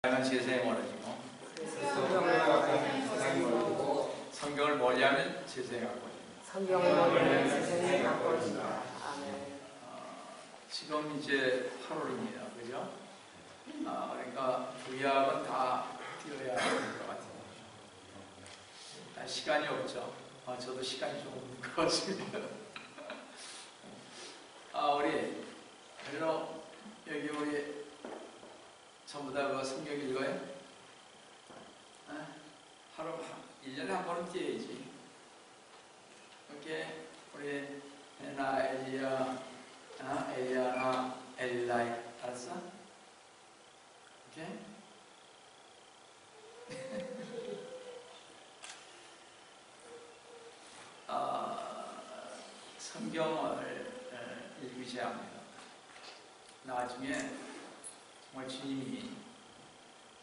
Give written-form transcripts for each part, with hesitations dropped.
세상에 멀어지고 성경을 멀리하면 세상에 가까워집니다. 성경을 멀리하면 세상에 가까워진다. 지금 이제 8월입니다. 그죠? 그러니까 구약은 다 뛰어야 될 것 같아요. 시간이 없죠. 저도 시간이 좀 없는 것 같습니다. 우리 별로 여기 우리 전부 다 그 성경 읽어요? 하루 1년에 한 번은 뛰어야지. 이렇게 우리 에나 엘리야 엘리야나 엘리라이 알았어? 오케이? 성경을 읽으셔야 합니다. 나중에 정말 주님이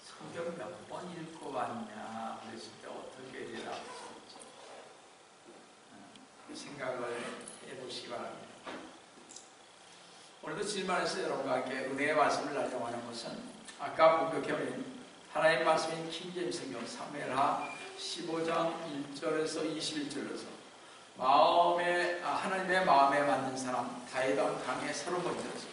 성경 몇 번 읽고 왔냐 그랬을 때 어떻게 대답하실지 생각을 해보시기 바랍니다. 오늘도 질문에서 여러분과 함께 은혜의 말씀을 나누려고 하는 것은 아까 본격해버린 하나님의 말씀인 킹제임스 성경 사무엘하 15장 1절에서 21절에서 하나님의 마음에 맞는 사람 다윗 왕 강의 30번째로서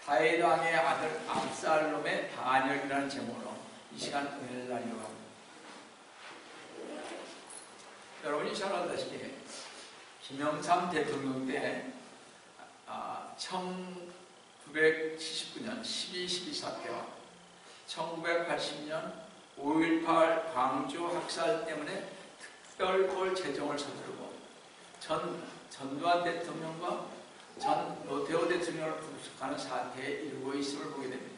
다윗 왕의 아들 압살롬의 반역이라는 제목으로 이 시간 은혜를 나누려고 합니다. 여러분이 잘 알다시피 김영삼 대통령 때 1979년 12.12 사태와 1980년 5.18 광주 학살 때문에 특별골 제정을 서두르고 전두환 대통령과 전 노태우 대통령을 구속하는 사태에 이르고 있음을 보게 됩니다.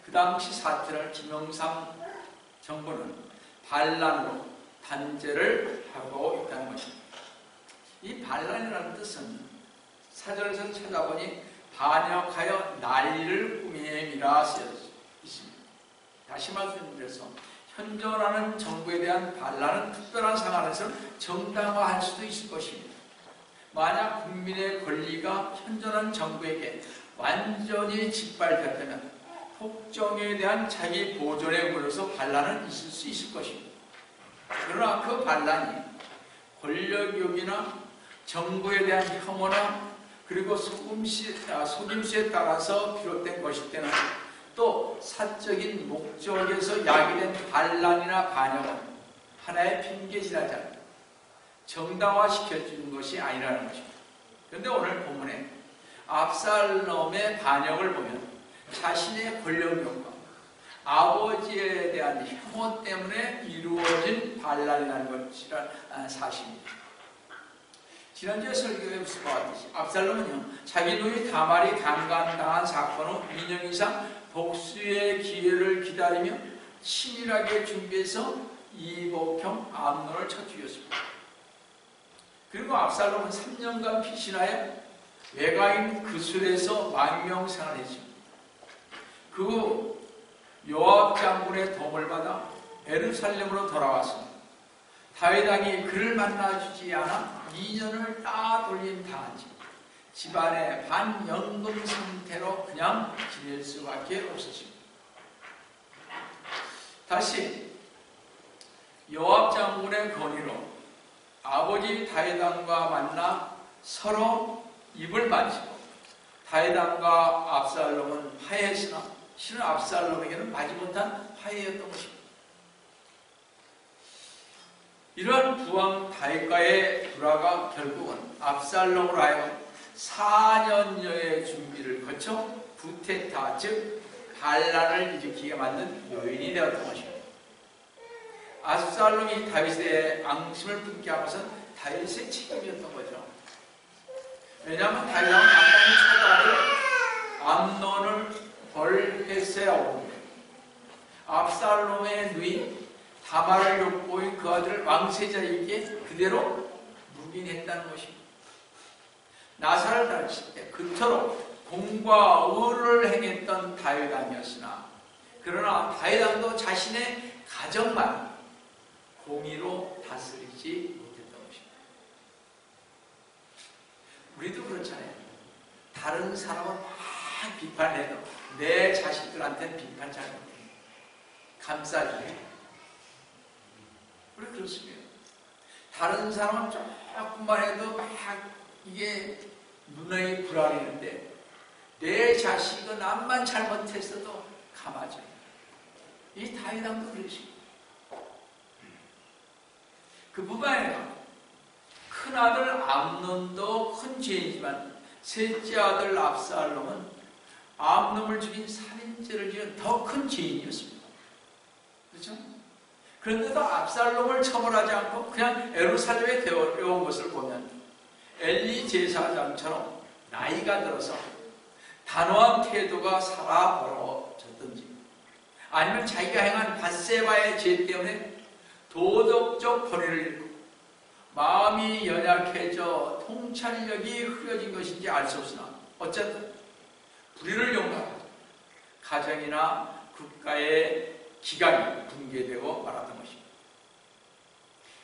그 당시 사태를 김영삼 정부는 반란으로 단죄를 하고 있다는 것입니다. 이 반란이라는 뜻은 사전에서 찾아보니 반역하여 난리를 꾸밈이라 쓰여 있습니다. 다시 말씀드려서 현존하는 정부에 대한 반란은 특별한 상황에서는 정당화할 수도 있을 것입니다. 만약 국민의 권리가 현존한 정부에게 완전히 짓밟혔다면 폭정에 대한 자기 보존에 물어서 반란은 있을 수 있을 것입니다. 그러나 그 반란이 권력욕이나 정부에 대한 혐오나 그리고 속임수에 따라서 비롯된 것일 때는 또 사적인 목적에서 야기된 반란이나 반역은 하나의 핑계질하지 않고 정당화시켜주는 것이 아니라는 것입니다. 그런데 오늘 본문에 압살롬의 반역을 보면 자신의 권력욕과 아버지에 대한 혐오 때문에 이루어진 반란이라는 것이란 사실입니다. 지난주에 설교에서 보았듯이 압살롬은요 자기 누이 다말이 강간당한 사건 후 2년 이상 복수의 기회를 기다리며 치밀하게 준비해서 이복형 암논을 쳐 죽였습니다. 그리고 압살롬은 3년간 피신하여 외가인 그술에서 망명생활했습니다. 그 후 요압 장군의 도움을 받아 예루살렘으로 돌아왔습니다. 다윗 왕이 그를 만나주지 않아 2년을 따돌림 당한지 집안의 반연금 상태로 그냥 지낼 수밖에 없었습니다. 다시 요압 장군의 건의로 아버지 다윗 왕과 만나 서로 입을 맞추고 다윗 왕과 압살롬은 화해했으나 실은 압살롬에게는 마지못한 화해였던 것입니다. 이러한 부왕 다윗과의 불화가 결국은 압살롬으로 하여금 4년여의 준비를 거쳐 구테타 즉 반란을 일으키게 만든 요인이 되었던 것입니다. 압살롬이 다윗의 앙심을 품게 한 것은 다윗의 책임이었던 거죠. 왜냐하면 다윗은 암논의 처자를 암논을 벌했어야 옵니다. 압살롬의 누이 다말을 욕보인 그 아들을 왕세자에게 그대로 묵인했다는 것입니다. 나사를 다칠 때 그토록 공과 의를 행했던 다윗 왕이었으나 그러나 다윗 왕도 자신의 가정만 공의로 다스리지 못했던 것입니다. 우리도 그렇잖아요. 다른 사람은 막 비판해도 내 자식들한테는 비판 잘 못해요. 감싸지. 우리 그렇습니다. 다른 사람은 조금만 해도 막 이게 눈에 불안했는데 내 자식은 남만 잘못했어도 감아져요. 이 다윗왕도 그러십니다. 그뿐만 아니라 큰아들 암논도 큰 죄이지만 셋째 아들 압살롬은 암논을 죽인 살인죄를 지은 더 큰 죄인이었습니다. 그렇죠? 그런데도 압살롬을 처벌하지 않고 그냥 예루살렘에 데려온 것을 보면 엘리 제사장처럼 나이가 들어서 단호한 태도가 살아버려졌든지 아니면 자기가 행한 밧세바의 죄 때문에 도덕적 거리를 잃고 마음이 연약해져 통찰력이 흐려진 것인지 알 수 없으나 어쨌든 불의를 용납하고 가정이나 국가의 기관이 붕괴되고 말았던 것입니다.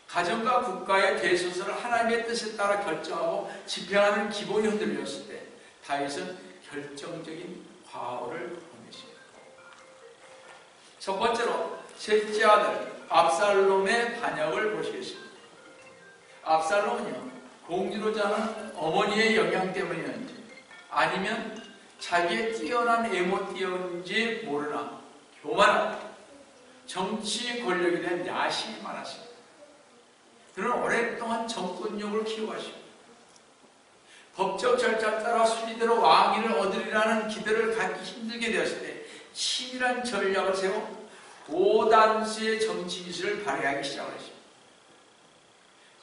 가정과 국가의 대소서를 하나님의 뜻에 따라 결정하고 집행하는 기본이 흔들렸을 때 다윗은 결정적인 과오를 범했습니다. 첫 번째로 셋째 아들 압살롬의 반역을 보시겠습니다. 압살롬은요, 공주로자 하는 어머니의 영향 때문이었는지 아니면 자기의 뛰어난 외모 때문인지 모르나 교만하고 정치 권력에 대한 야심이 많았습니다. 그는 오랫동안 정권욕을 키워가시고 법적 절차에 따라 순리대로 왕위를 얻으리라는 기대를 갖기 힘들게 되었을 때 치밀한 전략을 세워 고단수의 정치 기술을 발휘하기 시작했습니다.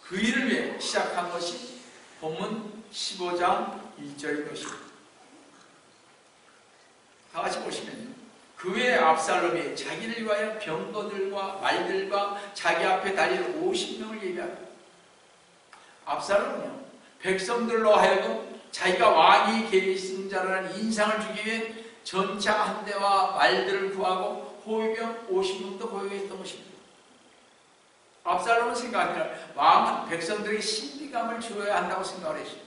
그 일을 위해 시작한 것이 본문 15장 1절인 것입니다. 다 같이 보시면요. 그 외에 압살롬이 자기를 위하여 병거들과 말들과 자기 앞에 달릴 50명을 예비합니다. 압살롬은요, 백성들로 하여금 자기가 왕이 계승자라는 인상을 주기 위해 전차 한 대와 말들을 구하고 호위병 50명도 고용했던 것입니다. 압살롬은 생각합니다. 왕은 백성들에게 신비감을 주어야 한다고 생각을 했습니다.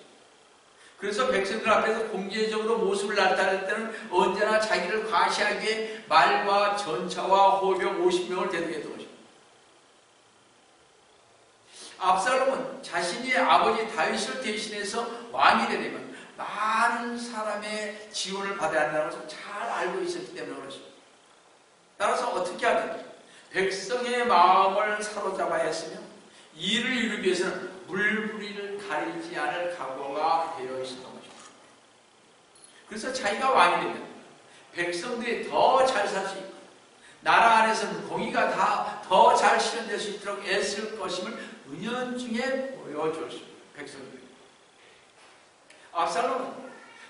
그래서 백성들 앞에서 공개적으로 모습을 나타낼 때는 언제나 자기를 과시하기 위해 말과 전차와 호병 50명을 대동했던 것입니다. 압살롬은 자신이 아버지 다윗을 대신해서 왕이 되려면 많은 사람의 지원을 받아야 한다는 것을 잘 알고 있었기 때문에 그렇습니다. 따라서 어떻게 하든지 백성의 마음을 사로잡아야 했으며 이를 이루기 위해서는 물부리를 가리지 않을 각오가 되어 있었던 것입니다. 그래서 자기가 왕이 되면 백성들이 더 잘 살 수 있고 나라 안에서는 공의가 다 더 잘 실현될 수 있도록 애쓸 것임을 은연중에 보여줬습니다. 백성들이. 압살롬은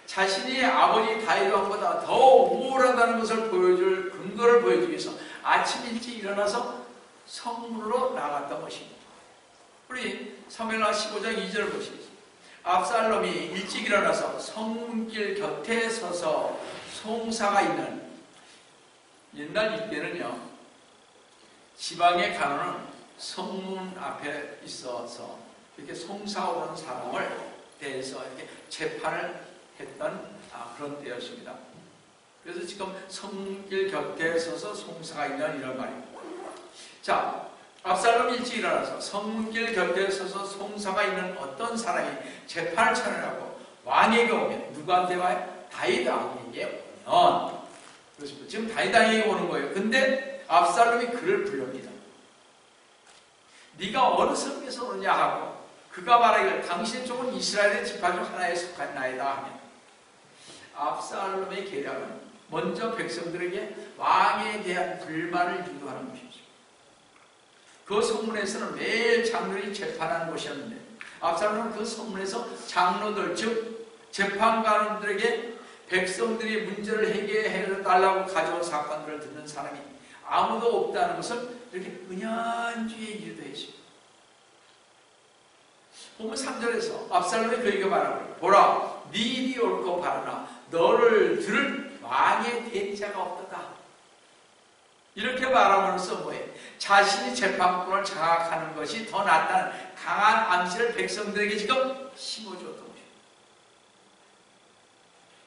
자신이 아버지 다윗 왕보다 더 우월하다는 것을 보여줄 근거를 보여주기 위해서 아침 일찍 일어나서 성문으로 나갔던 것입니다. 우리 사무엘하 15장 2절을 보시겠습니다. 압살롬이 일찍 일어나서 성문길 곁에 서서 송사가 있는, 옛날 이때는요 지방에 가는 성문 앞에 있어서 이렇게 송사 오는 사람을 대해서 이렇게 재판을 했던 그런 때였습니다. 그래서 지금 성길 곁에 서서 송사가 있는 이런 말입니다. 자, 압살롬이 일찍 일어나서 성문길 곁에 서서 송사가 있는 어떤 사람이 재판을 차려하고 왕에게 오면 누구한테 와요? 다윗 왕에게 오면. 그렇습니다. 지금 다윗 왕에게 오는 거예요. 근데 압살롬이 그를 부릅니다. 네가 어느 성에서 오느냐 하고 그가 말하기를 당신 쪽은 이스라엘의 지파 중 하나에 속한 나이다 하면 압살롬의 계략은 먼저 백성들에게 왕에 대한 불만을 유도하는 것이죠. 그 성문에서는 매일 장로들이 재판하는 곳이었는데 압살롬은 그 성문에서 장로들 즉 재판관들에게 백성들이 문제를 해결해 달라고 가져온 사건들을 듣는 사람이 아무도 없다는 것을 이렇게 은연중에 유도했습니다. 보면 3절에서 압살롬이 그에게 말하고 보라 네 일이 옳고 바르나 너를 들을 왕의 대리자가 없도다. 이렇게 말함으로써 뭐예요? 자신이 재판권을 장악하는 것이 더 낫다는 강한 암시를 백성들에게 지금 심어줬던 것입니다.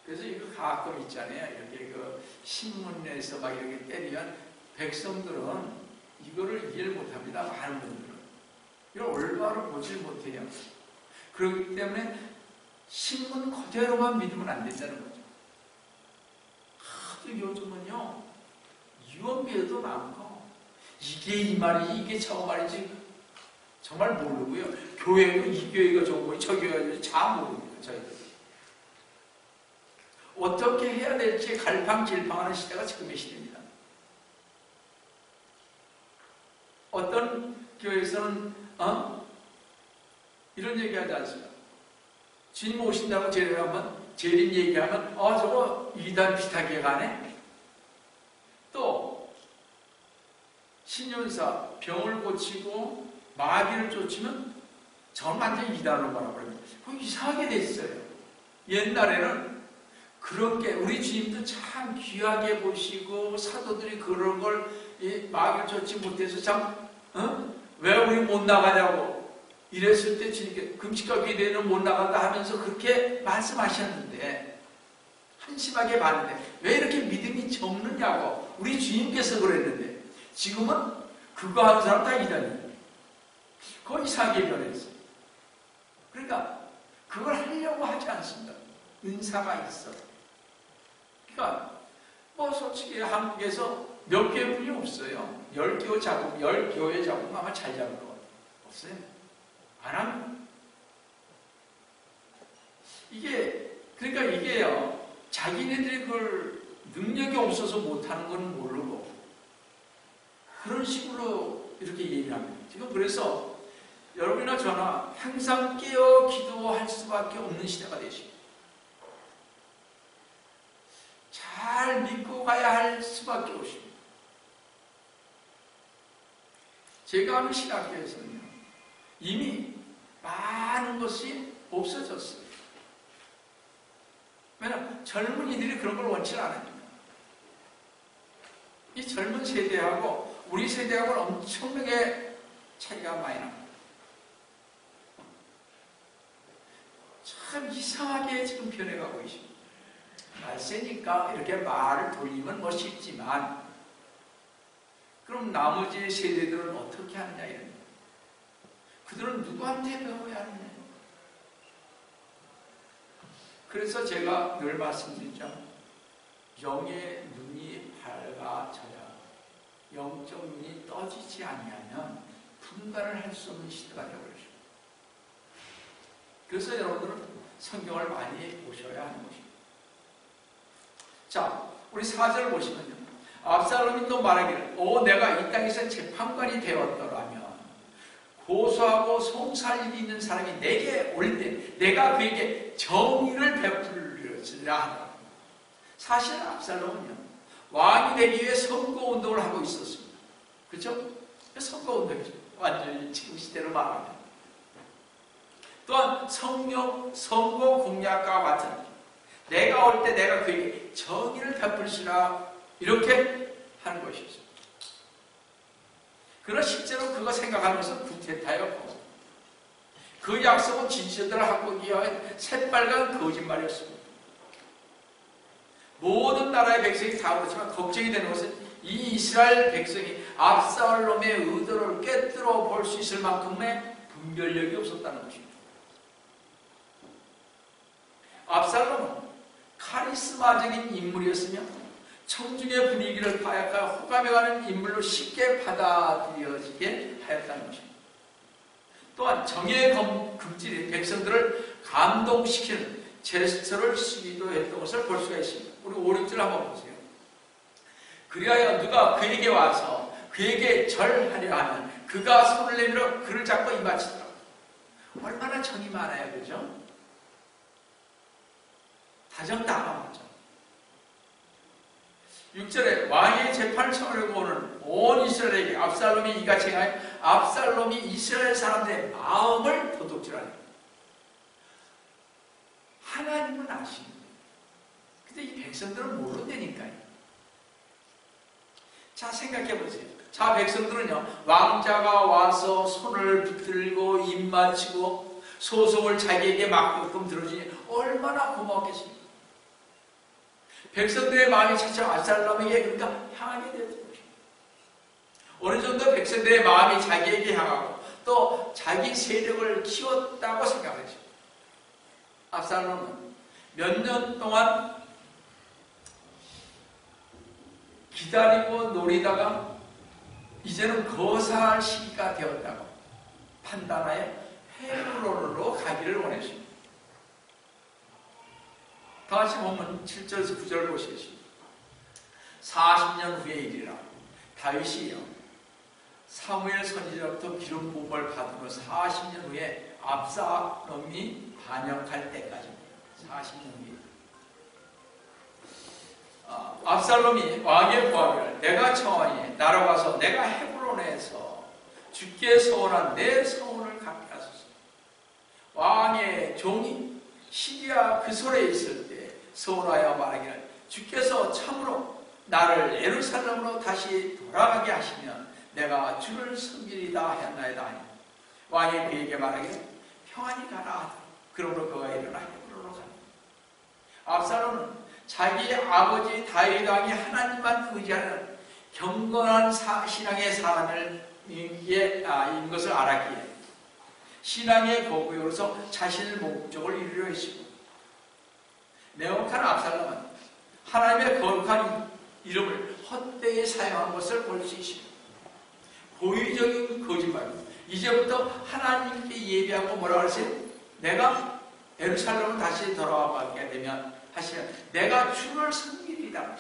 그래서 이거 가끔 있잖아요. 이렇게 그 신문에서 막 이렇게 때리면 백성들은 이거를 이해를 못합니다. 많은 분들은 이걸 올바로 보질 못해요. 그렇기 때문에 신문 그대로만 믿으면 안 된다는 거죠. 하도 요즘은요 유언비어도 많고 이게 이 말이지 이게 저 말이지 정말 모르고요. 교회도 이 교회가 좋은 거지 저 교회가 잘 모릅니다. 저희들 어떻게 해야 될지 갈팡질팡하는 시대가 지금의 시대입니다. 어떤 교회에서는 이런 얘기하지 않습니까? 주님 오신다고 재림 얘기하면 저거 이단 비슷하게 가네. 또 신윤사 병을 고치고 마귀를 쫓으면 저는 완전히 이단으로 말아버립니다. 그거 이상하게 됐어요. 옛날에는 그런 게 우리 주님도 참 귀하게 보시고 사도들이 그런 걸 마귀를 쫓지 못해서 참 왜 우리 못 나가냐고 이랬을 때 주님께 금식과 기도에는 못 나간다 하면서 그렇게 말씀하셨는데 한심하게 봤는데 왜 이렇게 믿음이 적느냐고 우리 주님께서 그랬는데 지금은 그거 하는 사람 다 이단이에요. 그거 이상하게 변했어요. 그러니까 그걸 하려고 하지 않습니다. 은사가 있어. 그러니까 뭐 솔직히 한국에서 몇 교회뿐이 없어요. 10교회 잡으면 아마 잘 잡을 것 같아요. 없어요. 안 하면 그러니까 이게요 자기네들이 그걸 능력이 없어서 못하는 건 모르고 그런 식으로 이렇게 얘기를 합니다. 지금 그래서 여러분이나 저나 항상 깨어 기도할 수밖에 없는 시대가 되십니다. 잘 믿고 가야 할 수밖에 없습니다. 제가 하는 신학교에서는요 이미 많은 것이 없어졌어요. 왜냐하면 젊은이들이 그런 걸 원치 않습니다. 이 젊은 세대하고 우리 세대하고는 엄청나게 차이가 많이 납니다. 참 이상하게 지금 변해가고 있습니다. 말세니까 이렇게 말을 돌리면 뭐 쉽지만 그럼 나머지 세대들은 어떻게 하느냐 이런 거예요. 그들은 누구한테 배워야 하느냐. 그래서 제가 늘 말씀드리죠. 영의 눈이 밝아져야 영적 눈이 떠지지 아니하면 분간을 할 수 없는 시대가 되어버리죠. 그래서 여러분들은 성경을 많이 보셔야 하는 것입니다. 자, 우리 4절 보시면요. 압살롬이 또 말하기를 내가 이 땅에서 재판관이 되었더라면 고소하고 송사일이 있는 사람이 내게 올 때 내가 그에게 정의를 베풀리라 하더라. 사실 압살롬은요 왕이 되기 위해 선거운동을 하고 있었습니다. 그렇죠? 선거운동이죠. 완전히 지금 시대로 말합니다. 또한 선거 공약과 같은 내가 올 때 내가 그에게 정의를 베풀시라 이렇게 하는 것이죠. 그러나 실제로 그거 생각하면서 구테타였고 그 약속은 지지자들을 한국이 위한 새빨간 거짓말이었습니다. 모든 나라의 백성이 다 그렇지만 걱정이 되는 것은 이 이스라엘 백성이 압살롬의 의도를 꿰뚫어 볼 수 있을 만큼의 분별력이 없었다는 것입니다. 압살롬은 카리스마적인 인물이었으며 청중의 분위기를 파악하여 호감해가는 인물로 쉽게 받아들여지게 하였다는 것입니다. 또한 정의의 금질인 백성들을 감동시키는 제스처를 쓰기도 했던 것을 볼 수가 있습니다. 우리 5, 6절 한번 보세요. 그리하여 누가 그에게 와서 그에게 절하려 하면 그가 손을 내밀어 그를 잡고 입맞추더라. 얼마나 정이 많아요. 그죠? 다정다감하죠. 6절에 왕의 재판을 청하려고 오는 온 이스라엘에게 압살롬이 이같이 행하여 압살롬이 이스라엘 사람들의 마음을 도둑질하니 하나님은 아십니다. 근데 이 백성들은 모른다니까요. 자, 생각해보세요. 자, 백성들은요 왕자가 와서 손을 붙들고 입맞추고 소송을 자기에게 맡게끔 들어주니 얼마나 고마웠겠습니까? 백성들의 마음이 차차 압살롬에게 그러니까 향하게 되었던 것입니다. 어느 정도 백성들의 마음이 자기에게 향하고 또 자기 세력을 키웠다고 생각했죠. 압살롬은 몇 년 동안 기다리고 노리다가 이제는 거사할 시기가 되었다고 판단하여 헤브론으로 가기를 원했습니다. 다시 보면 7절에서 9절 보시겠습니다. 40년 후의 일이라 다윗이요 사무엘 선지자로부터 기름 부음을 받은 후 40년 후에 압살롬이 반역할 때까지입니다. 40년 후에 압살롬이 왕의 구하기를 내가 청하니 나로 가서 내가 헤브론에서 주께 서원한 내 서원을 갖게 하소서. 왕의 종이 시리아 그 솔에 있을 때 서원하여 말하기를 주께서 참으로 나를 예루살렘으로 다시 돌아가게 하시면 내가 주를 섬기리다 하였나이다 하니 왕이 그에게 말하기를 평안히 가라 하더라. 그러므로 그가 일어나 헤브론으로 가니 압살롬은 자기 아버지 다윗 왕이 하나님만 의지하는 경건한 신앙의 사람인 것을 알았기에 신앙의 거구로서 자신의 목적을 이루려 했습니다. 명확한 압살롬은 하나님의 거룩한 이름을 헛되이 사용한 것을 볼 수 있습니다. 고의적인 거짓말입니다. 이제부터 하나님께 예배하고 뭐라고 하세요? 내가 예루살렘을 다시 돌아가게 되면 하시면 내가 주를 섬기리라.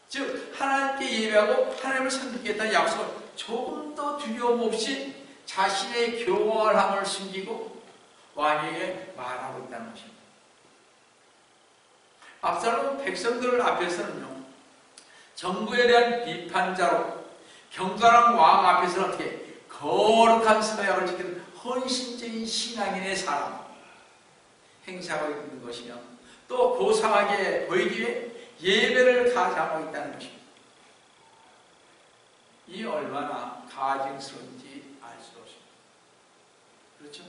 즉 하나님께 예배하고 하나님을 섬기겠다는 약속을 조금 더 두려움 없이 자신의 교활함을 숨기고 왕에게 말하고 있다는 것입니다. 압살롬 백성들 앞에서는요 정부에 대한 비판자로 경건한 왕 앞에서는 어떻게 거룩한 서약을 지키는 헌신적인 신앙인의 사람 행사하고 있는 것이며 또 고상하게 보이기 위해 예배를 가장하고 있다는 것입니다. 이 얼마나 가증스러운지 알 수 없습니다. 그렇죠?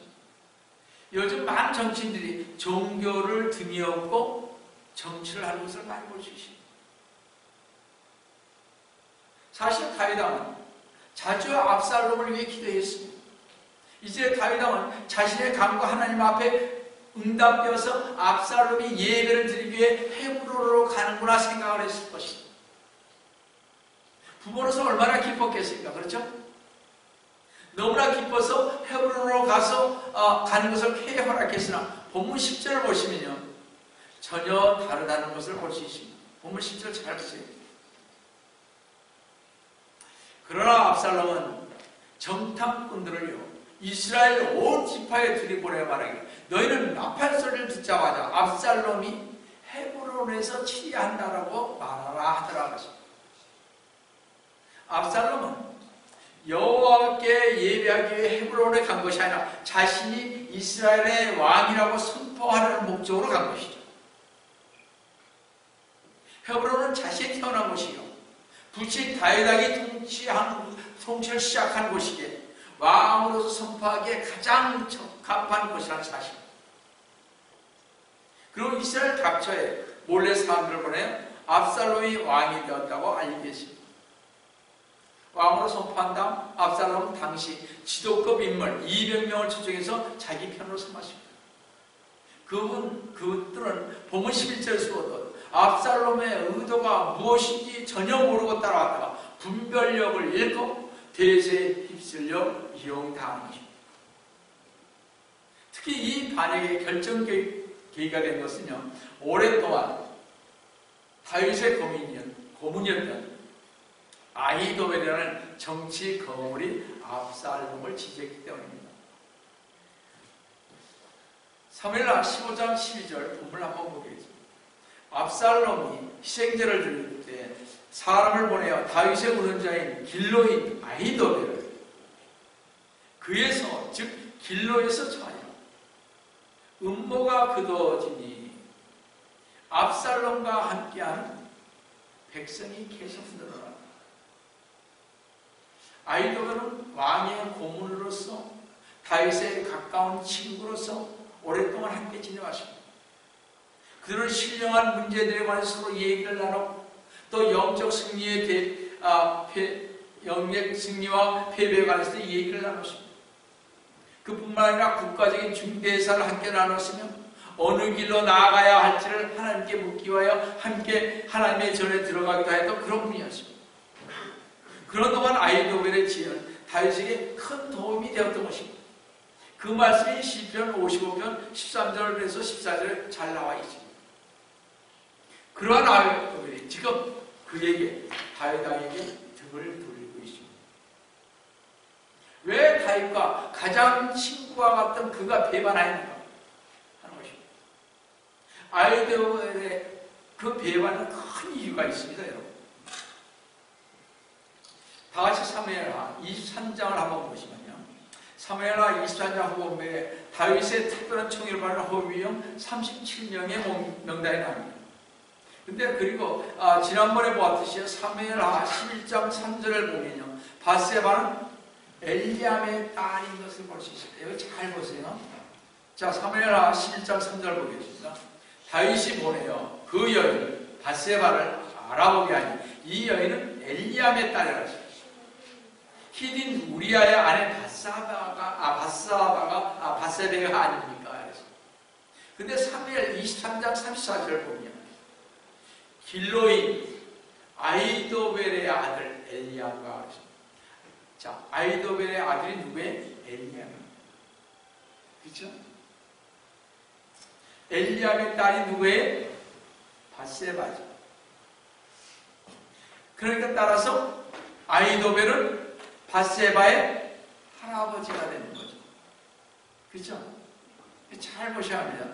요즘 많은 정치인들이 종교를 등에 업고 정치를 하는 것을 많이 볼 수 있습니다. 사실 다윗 왕은 자주 압살롬을 위해 기도했습니다. 이제 다윗 왕은 자신의 감과 하나님 앞에 응답되어서 압살롬이 예배를 드리기 위해 헤브론으로 가는구나 생각을 했을 것입니다. 부모로서 얼마나 기뻤겠습니까? 그렇죠? 너무나 기뻐서 헤브론으로 가서 가는 것을 쾌히 허락했으나 본문 10절을 보시면요 전혀 다르다는 것을 볼 수 있습니다. 본문 10절 잘 보세요. 그러나 압살롬은 정탐꾼들을요 이스라엘 온 지파에 들이보내 말하기를 너희는 나팔 소리를 듣자마자 압살롬이 헤브론에서 치리한다라고 말하라 하더라 하십니다. 압살롬은 여호와께 예배하기 위해 헤브론에 간 것이 아니라 자신이 이스라엘의 왕이라고 선포하려는 목적으로 간 것이죠. 헤브론은 자신이 태어난 곳이요 부친 다윗 왕이 통치를 시작한 곳이기에 왕으로서 선포하기에 가장 적합한 곳이라는 사실. 그리고 이스라엘 각처에 몰래 사람들을 보내어 압살롬이 왕이 되었다고 알리게 했습니다. 왕으로 선포한 다음 압살롬은 당시 지도급 인물 200명을 초청해서 자기 편으로 삼았습니다. 그분들은 본문 11절에서도 압살롬의 의도가 무엇인지 전혀 모르고 따라왔다가 분별력을 잃고 대세에 휩쓸려 이용당한 것입니다. 특히 이 반역의 결정 계기가 된 것은요 오랫동안 다윗의 고문이었던 아히도벨이라는 정치 거물이 압살롬을 지지했기 때문입니다. 사무엘하 15장 12절 본문을 한번 보겠습니다. 압살롬이 희생제를 드릴 때 사람을 보내어 다윗의 우선자인 길로인 아히도벨을 그에서 즉 길로에서 처하여 음모가 그도지니 압살롬과 함께하는 백성이 계속 늘어난다. 아히도벨은 왕의 고문으로서 다윗의 가까운 친구로서 오랫동안 함께 지내왔습니다. 그들은 신령한 문제들에 관해서 서로 얘기를 나누고 또 영적 승리에 영적 승리와 패배에 관해서 이 얘기를 나눴습니다. 그뿐만 아니라 국가적인 중대사를 함께 나눴으며 어느 길로 나아가야 할지를 하나님께 묻기 위하여 함께 하나님의 전에 들어가기도 했던 그런 분이었습니다. 그런 동안 아히도벨의 지혜는 다윗에게 큰 도움이 되었던 것입니다. 그 말씀이 시편 55편 13절에서 14절에 잘 나와 있습니다. 그러한 아히도벨이 지금 그에게 다윗 왕에게 등을 돌리고 있습니다. 왜 다윗과 가장 친구와 같던 그가 배반하였는가 하는 것입니다. 아히도벨의 그 배반은 큰 이유가 있습니다, 여러분. 다 같이 사무엘하 23장을 한번 보시면요. 사무엘하 23장 후반부에 다윗의 특별한 총애를 받은 호위병 37명의 명단이 나옵니다. 근데 그리고 지난번에 보았듯이 사무엘하 11장 3절을 보면요. 바세바는 엘리암의 딸인 것을 볼 수 있습니다. 여기 잘 보세요. 자, 사무엘하 11장 3절 보겠습니다. 다윗이 보내요. 그 여인 바세바를 알아보게 하니 이 여인은 엘리암의 딸이라 했습니다. 히딘 우리아의 아내 바세바가 아닙니까? 그래서. 근데 사무엘 23장 34절 보면 길로인 아히도벨의 아들 엘리암과 그랬습니다. 자, 아히도벨의 아들이 누구예요? 엘리암입니다. 그렇죠? 엘리암의 딸이 누구예요? 바세바죠. 그러니까 따라서 아히도벨은 바세바의 할아버지가 되는 거죠. 그렇죠? 잘 보셔야 합니다.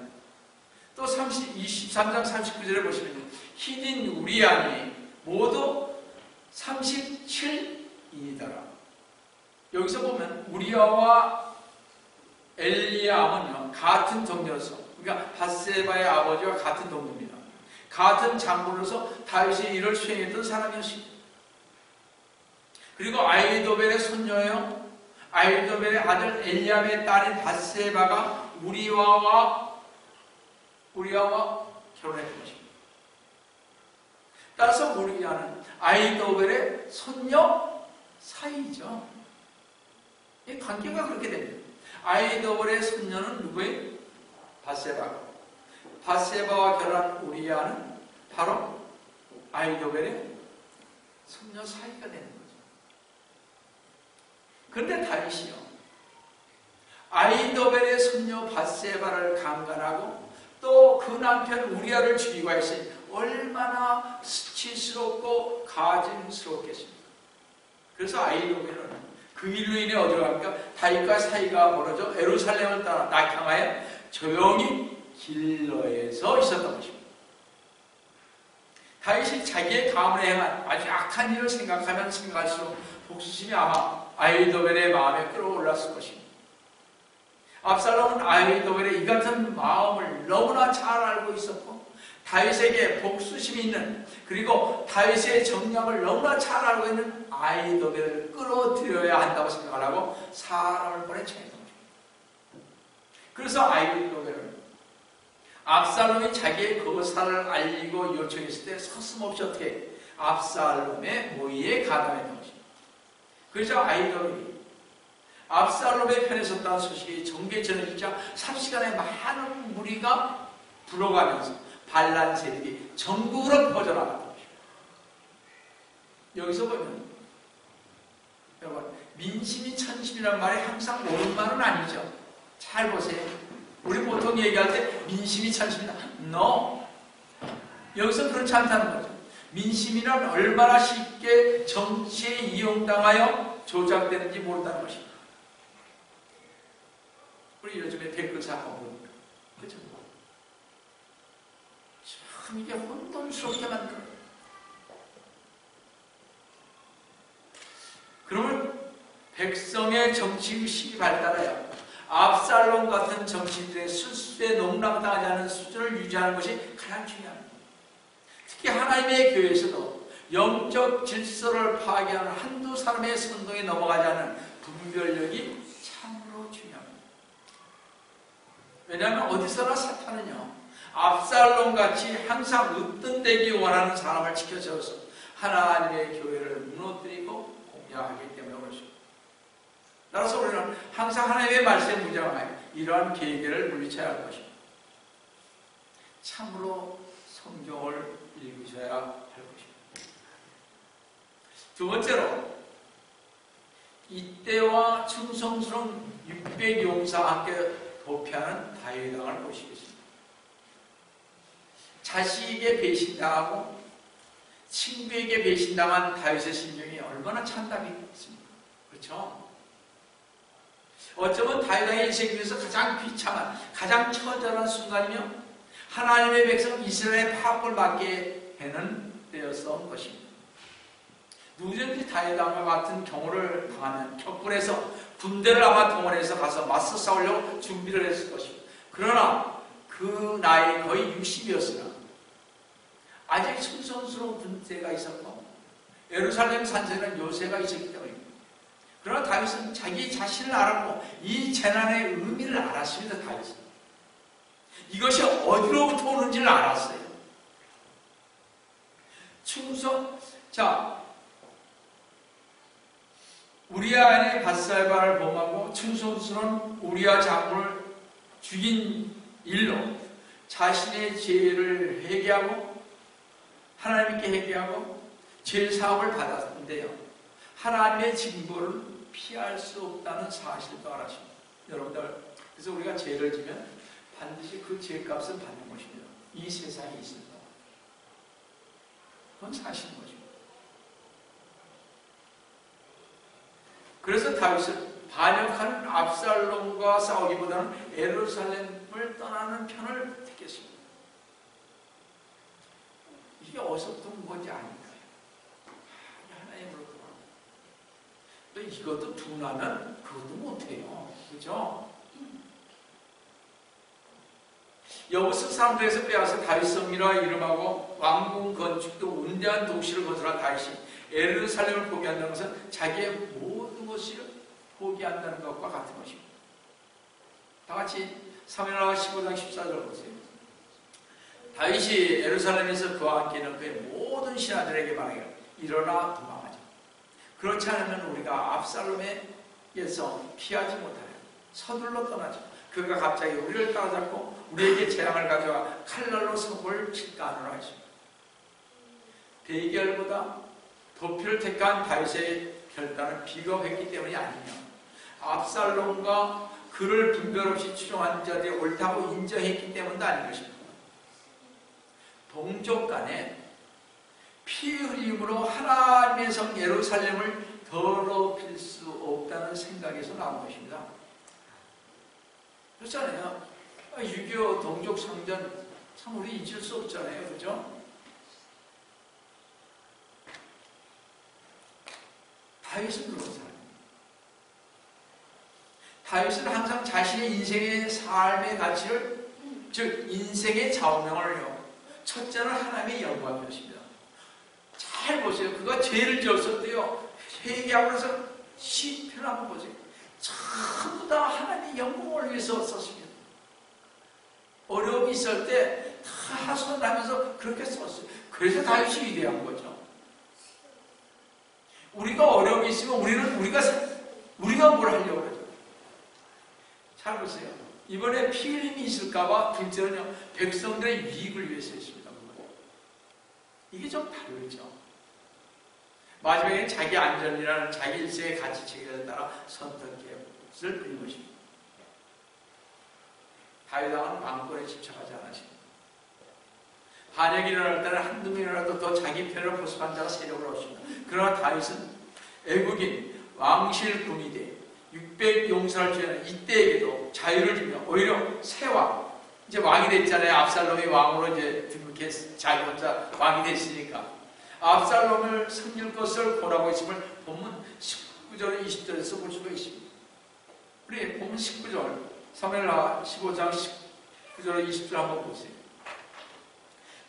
또 23장 39절에 보시면 히딘 우리아니 모두 37인이더라. 여기서 보면 우리아와 엘리암은요 같은 동료로서, 그러니까 바세바의 아버지와 같은 동료입니다. 같은 장군으로서 다윗의 일을 수행했던 사람이었습니다. 그리고 아히도벨의 손녀예요. 아히도벨의 아들 엘리암의 딸인 바세바가 우리아와 결혼했던 것입니다. 따라서 우리아는 아히도벨의 손녀 사이죠. 이 관계가 그렇게 됩니다. 아히도벨의 손녀는 누구예요? 바세바고, 바세바와 결혼한 우리아는 바로 아히도벨의 손녀 사이가 되는 거죠. 그런데 다윗이요, 아히도벨의 손녀 바세바를 강간하고 또 그 남편 우리아를 죽이고 했으니 얼마나 수치스럽고 가증스럽겠습니까? 그래서 아히도벨은 그 일로 인해 어디로 갑니까? 다윗과 사이가 벌어져 예루살렘을 따라 낙향하여 조용히 길러에서 있었던 것입니다. 다윗이 자기의 가문에 행한 아주 악한 일을 생각하면 생각할수록 복수심이 아마 아히도벨의 마음에 끌어올랐을 것입니다. 압살롬은 아히도벨의 이 같은 마음을 너무나 잘 알고 있었고 다윗에게 복수심이 있는, 그리고 다윗의 정략을 너무나 잘 알고 있는 아히도벨을 끌어들여야 한다고 생각을 하고 사람을 보내쳐냈던 것입니다. 그래서 아히도벨은 압살롬이 자기의 거사를 알리고 요청했을 때 서슴없이 어떻게 압살롬의 모의에 가담했던 것입니다. 그래서 아히도벨이 압살롬의 편에 섰다는 소식이 전개에 전해지자 삽시간에 많은 무리가 불어가면서 반란 세력이 전국으로 퍼져나갔던 것입니다. 여기서 보면 여러분, 민심이 천심이라는 말이 항상 옳은 말은 아니죠. 잘 보세요. 우리 보통 얘기할 때 민심이 천심이다. No. 여기서 그렇지 않다는 거죠. 민심이란 얼마나 쉽게 정치에 이용당하여 조작되는지 모른다는 것입니다. 우리 요즘에 댓글 사건 보니까 그렇죠? 참 이게 혼돈스럽게 만들어요. 그러면 백성의 정치의식이 발달하여 압살롬 같은 정치인들의 술수에 농락당하지 않은 수준을 유지하는 것이 가장 중요합니다. 특히 하나님의 교회에서도 영적 질서를 파괴하는 한두 사람의 선동에 넘어가지 않은 분별력이 참으로 중요합니다. 왜냐하면 어디서나 사탄은요, 압살롬같이 항상 으뜸되기 원하는 사람을 지켜세워서 하나님의 교회를 무너뜨리고 하기 때문에 그렇습니다. 따라서 우리는 항상 하나님의 말씀에 무장하여 이러한 계계를 물리쳐야 할 것입니다. 참으로 성경을 읽으셔야 할 것입니다. 두 번째로 이때와 충성스러운 600용사와 함께 도피하는 다윗 왕을 보시겠습니다. 자식에게 배신당하고 친구에게 배신당한 다윗의 심정이 얼마나 참담했습니까? 그렇죠? 어쩌면 다윗 왕의 인생 중에서 가장 비참한, 가장 처절한 순간이며 하나님의 백성 이스라엘의 파국을 맞게 해는 때였던 것입니다. 누구든지 다윗 왕과 같은 경우를 당하면 격분해서 군대를 아마 동원해서 가서 맞서 싸우려고 준비를 했을 것입니다. 그러나 그 나이 거의 60이었으나 아직 충성스러운 군대가 있었고 예루살렘 산성에는 요새가 있었기 때문입니다. 그러나 다윗은 자기 자신을 알았고 이 재난의 의미를 알았습니다. 다윗은 이것이 어디로부터 오는지를 알았어요. 우리아의 밧살바를 범하고 충성스러운 우리아 장군을 죽인 일로 자신의 죄를 회개하고 하나님께 회개하고 죄 사함을 받았는데요. 하나님의 징벌을 피할 수 없다는 사실도 알았습니다. 여러분들, 그래서 우리가 죄를 지면 반드시 그 죄값을 받는 것입니다. 이 세상에 있을 때. 그건 사실인 것입니다. 그래서 다윗은 반역하는 압살롬과 싸우기보다는 예루살렘을 떠나는 편을 택했습니다. 이게 어디서부터 온 건지 아닌가요? 하나님으로 돌아옵니다. 또 이것도 둔하면 그것도 못해요. 그죠? 여부스 사람들에서 빼앗아 다윗 성이라 이름하고 왕궁 건축도 운대한 도시를 건설한 다윗이 예루살렘을 포기한다는 것은 자기의 모든 것을 포기한다는 것과 같은 것입니다. 다 같이 사무엘하 15장 14절 보세요. 다윗이 예루살렘에서 그와 함께 있는 그의 모든 신하들에게 말하기를 일어나 도망하자. 그렇지 않으면 우리가 압살롬에게서 피하지 못하여 서둘러 떠나자. 그가 갑자기 우리를 따라잡고 우리에게 재앙을 가져와 칼날로 성을 칠까 하노라 했습니다. 대결보다 도피를 택한 다윗의 결단은 비겁했기 때문이 아니며 압살롬과 그를 분별 없이 추종한 자들이 옳다고 인정했기 때문도 아닌 것입니다. 동족 간에 피 흘림으로 하나님의 성 예루살렘을 더럽힐 수 없다는 생각에서 나온 것입니다. 그렇잖아요. 6.25 동족 상전 참 우리 잊을 수 없잖아요. 그죠? 다윗은 그런 사람입니다. 다윗은 항상 자신의 인생의 삶의 가치를, 즉 인생의 좌우명을요, 첫째는 하나님의 영광이었습니다. 잘 보세요. 그가 죄를 지었을 때요, 회개하고 나서 시편을 한번 보세요. 전부 다 하나님의 영광을 위해서 썼습니다. 어려움이 있을 때 다 하소연하면서 그렇게 썼어요. 그래서 다윗이 위대한 거죠. 우리가 어려움이 있으면 우리가 뭘 하려고 그러죠? 잘 보세요. 이번에 피 흘림이 있을까봐 둘째는요, 백성들의 유익을 위해서 했습니다. 이게 좀 다르죠. 마지막에 자기 안전이라는 자기 일생의 가치체계에 따라 선택의 것을 그린 것입니다. 다윗 왕은 왕권에 집착하지 않았습니다. 반역이 일어날 때는 한두 명이라도 더 자기 편을 포섭한 자가 세력을 얻습니다. 그러나 다윗은 애국인 왕실 군의대 600용사를 주는 이때에게도 자유를 주며 오히려 새 왕, 이제 왕이 됐잖아요. 압살롬이 왕으로 이제 등극해 자기 혼자 왕이 됐으니까 압살롬을 섬길 것을 고라고 했음을 본문 19절 20절에서 볼 수가 있습니다. 우리 본문 19절 사무엘하 15장 19절 20절 한번 보세요.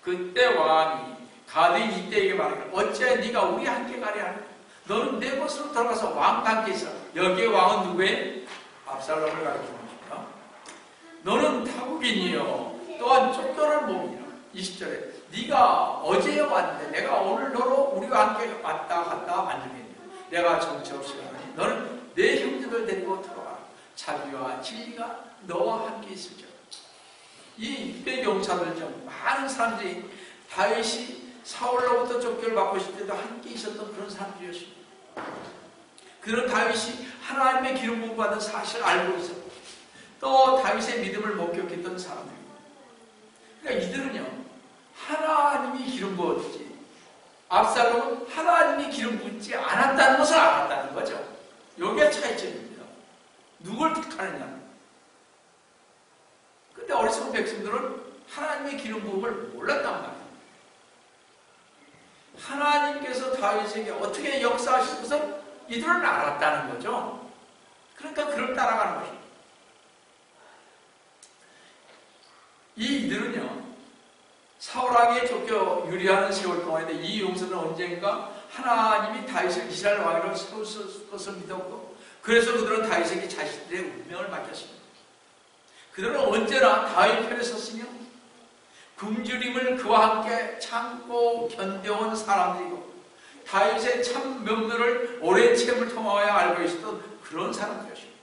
그때 왕이 가드인 이때에게 말하기를 어찌하여 네가 우리 함께 가려 하냐? 너는 내 곳으로 들어가서 왕과 함께 있어. 여기에 왕은 누구예요? 압살롬을 가리키는 것입니다. 너는 타국인이요 또한 쫓겨난 몸이라. 20절에 네가 어제 왔는데 내가 오늘 너로 우리와 함께 왔다 갔다 만족했냐. 내가 정처 없이 가노니 너는 내 형제들 데리고 들어가라. 자비와 진리가 너와 함께 있을지어다. 이 600용사들 중 많은 사람들이 다윗이 사울로부터 쫓겨를 받고 있을 때도 함께 있었던 그런 사람들이었습니다. 그런 다윗이 하나님의 기름 부음 받은 사실을 알고 있었고 또 다윗의 믿음을 목격했던 사람들입니다. 그러니까 이들은요, 하나님이 기름 부었지 압살롬은 하나님이 기름 붓지 않았다는 것을 알았다는 거죠. 여기가 차이점입니다. 누굴 택하느냐. 근데 어리석은 백성들은 하나님의 기름 부음을 몰랐단 말이에요. 하나님께서 다윗에게 어떻게 역사하실 것을 이들은 알았다는 거죠. 그러니까 그를 따라가는 것입니다. 이들은요, 사울왕에 쫓겨 유리하는 세월 동안에 이 용사는 언젠가 하나님이 다윗을 이스라엘 왕으로 세우실 것을 믿었고, 그래서 그들은 다윗에게 자신들의 운명을 맡겼습니다. 그들은 언제나 다윗 편에 섰으며 굶주림을 그와 함께 참고 견뎌온 사람들이고 다윗의 참 면모를 오랜 체험을 통하여 알고 있었던 그런 사람들이었습니다.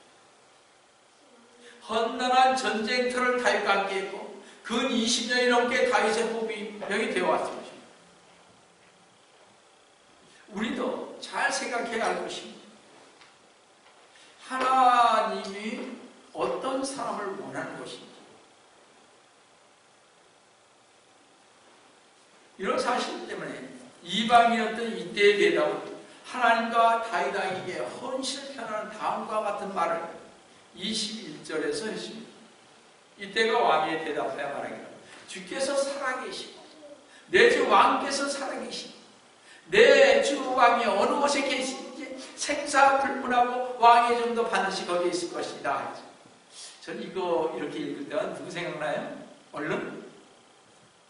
험난한 전쟁터를 다윗과 함께 했고 근 20년이 넘게 다윗의 후비병이 되어왔습니다. 우리도 잘 생각해야 할 것입니다. 하나님이 어떤 사람을 원하는 것인지, 이런 사실 때문에 이방인이었던 이때의 대답은 하나님과 다윗 왕에게 헌신을 표현하는 다음과 같은 말을 21절에서 했습니다. 이때가 왕의 대답하여 말하기를 주께서 살아계시고 내 주 왕께서 살아계시고 내 주 왕이 어느 곳에 계신지 생사불문하고 왕의 점도 반드시 거기에 있을 것이다. 전 이거 이렇게 읽을 때는 누구 생각나요? 얼른?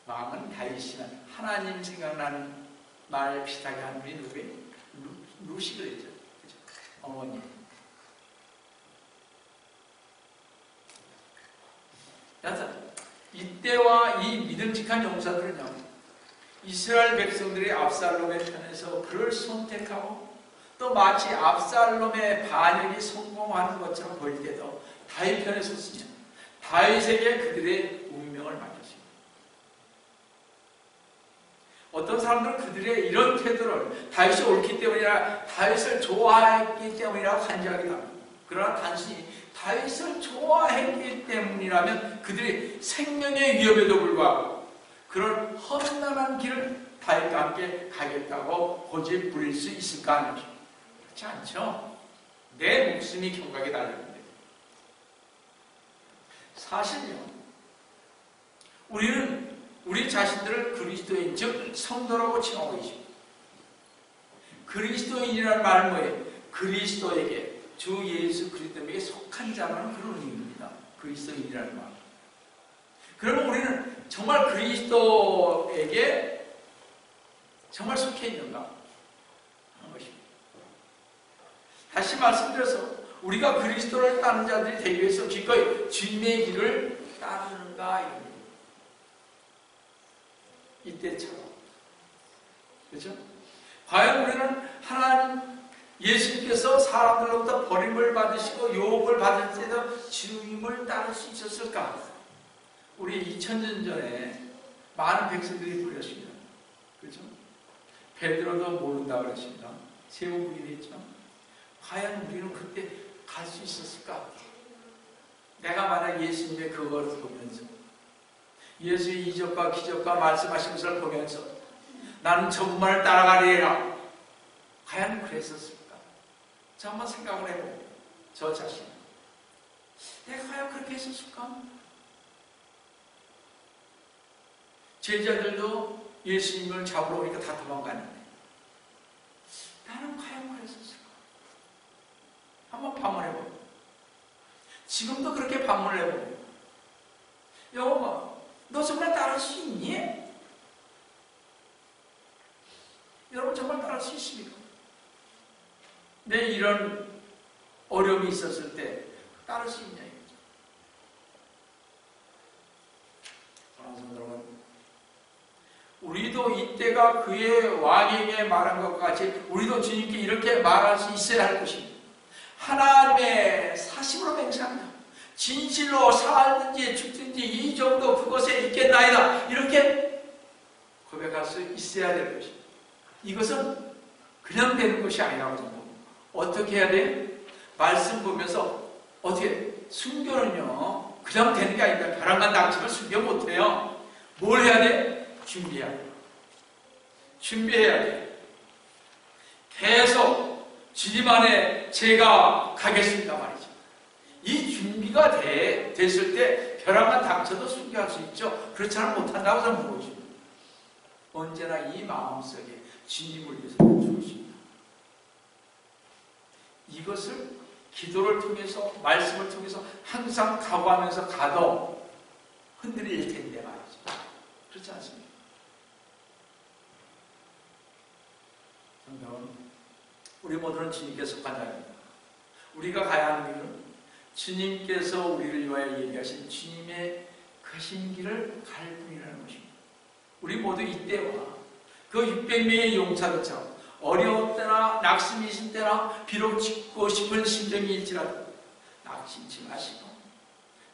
왕은 다윗이나 하나님 생각나는 말 비슷하게 하는 분이 누구예요? 루시 그랬죠. 그죠? 어머니. 여튼 이때와 이 믿음직한 용사들은요, 이스라엘 백성들이 압살롬의 편에서 그를 선택하고 또 마치 압살롬의 반역이 성공하는 것처럼 보일 때도 다윗 편에 섰으며 다윗에게 그들의 운명을 맡겼습니다. 어떤 사람들은 그들의 이런 태도를 다윗이 옳기 때문이라 다윗을 좋아했기 때문이라고 간주하기도 합니다. 그러나 단순히 다윗을 좋아했기 때문이라면 그들이 생명의 위협에도 불구하고 그런 험난한 길을 다윗과 함께 가겠다고 고집 부릴 수 있을까 하는 것입니다. 그렇지 않죠? 내 목숨이 경각에 달렸는데. 사실요, 우리는 우리 자신들을 그리스도인, 즉 성도라고 칭하고 있습니다. 그리스도인이라는 말은 뭐예요? 그리스도에게, 주 예수 그리스도에게 속한 자라는 그런 의미입니다. 그리스도인이라는 말. 그러면 우리는 정말 그리스도에게 정말 속해 있는가 하는 것입니다. 다시 말씀드려서 우리가 그리스도를 따르는 자들이 되기 위해서 기꺼이 주님의 길을 따르는가 이겁니다. 이때처럼. 그렇죠? 과연 우리는 하나님 예수님께서 사람들로부터 버림을 받으시고 유혹을 받을 때도 주님을 따를 수 있었을까? 우리 2000년 전에 많은 백성들이 불렸습니다. 그렇죠? 베드로도 모른다고 그랬습니다. 세우분이 됐죠. 과연 우리는 그때 갈 수 있었을까? 내가 만약 예수님의 그것을 보면서 예수의 이적과 기적과 말씀하신 것을 보면서 나는 저분만을 따라가리라. 과연 그랬었을까? 저 한번 생각을 해보고 저 자신 내가 과연 그렇게 했었을까? 제자들도 예수님을 잡으러 오니까 다 도망갔는데 나는 과연 그랬었을까? 한번 반문해보고 지금도 그렇게 반문을 해보고 여보가 너 정말 따를 수 있니? 여러분 정말 따를 수 있습니까? 내 이런 어려움이 있었을 때 따를 수 있냐 이거죠. 사랑하는 여러분, 우리도 이때가 그의 왕에게 말한 것과 같이 우리도 주님께 이렇게 말할 수 있어야 할 것입니다. 하나님의 사심으로 맹세합니다. 진실로 살든지 죽든지 이 정도 그것에 있겠나이다. 이렇게 고백할 수 있어야 될 것입니다. 이것은 그냥 되는 것이 아니라고 생각합니다. 어떻게 해야 돼? 말씀 보면서 어떻게 순교는요 그냥 되는 게 아니다. 벼랑간 닥치면 순교 못해요. 뭘 해야 돼? 준비해야 돼. 준비해야 돼. 계속 주님 안에 제가 가겠습니다 말이죠. 이 준비가 됐을 때 벼랑간 닥쳐도 순교할 수 있죠. 그렇지는 못한다고 저는 모르죠. 언제나 이 마음속에 주님을 위해서 주십니다. 이것을 기도를 통해서 말씀을 통해서 항상 각오하면서 가도 흔들릴 텐데 말이죠. 그렇지 않습니까? 성경은 우리 모두는 주님께 속한 자입니다. 우리가 가야 하는 길은 주님께서 우리를 위하여 얘기하신 주님의 가신 길을 갈 뿐이라는 것입니다. 우리 모두 이때와 그 600명의 용사들처럼 어려운 때나 낙심이 있을 때나 비록 죽고 싶은 심정이 일지라도 낙심치 마시고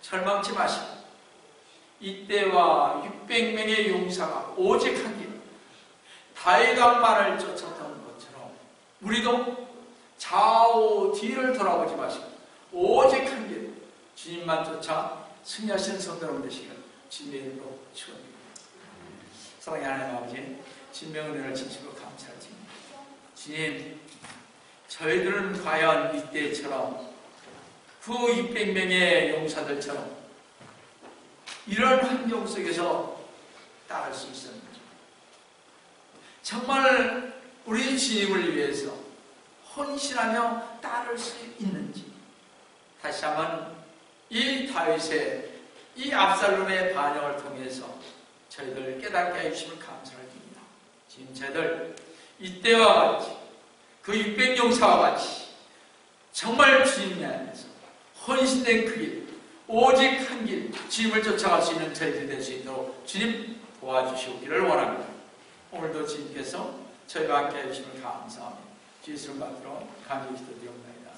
절망치 마시고 이때와 600명의 용사가 오직 한 길 다윗 왕만을 쫓았던 것처럼 우리도 좌우 뒤를 돌아보지 마시고 오직 한 길 주님만 쫓아 승리하시는 성도 여러분 되시기를 주님의 이름으로 축원드립니다. 사랑의 하나님 아버지, 주님의 은혜를 진심으로 감사드립니다. 주님, 저희들은 과연 이때처럼 그 600명의 용사들처럼 이런 환경 속에서 따를 수 있었는지, 정말 우리 주님을 위해서 헌신하며 따를 수 있는지, 다시 한번 이 다윗의 이 압살롬의 반역을 통해서 저희들 깨닫게 해주시면 감사를 드립니다. 지금 저희들 이때와 같이 그 600용사와 같이 정말 주님 안에서 헌신된 그 길, 오직 한 길, 주님을 쫓아갈 수 있는 저희들 될 수 있도록 주님 도와주시기를 원합니다. 오늘도 주님께서 저희와 함께 해주시면 감사합니다. 주의 이름 받들어 감히 기도드립니다.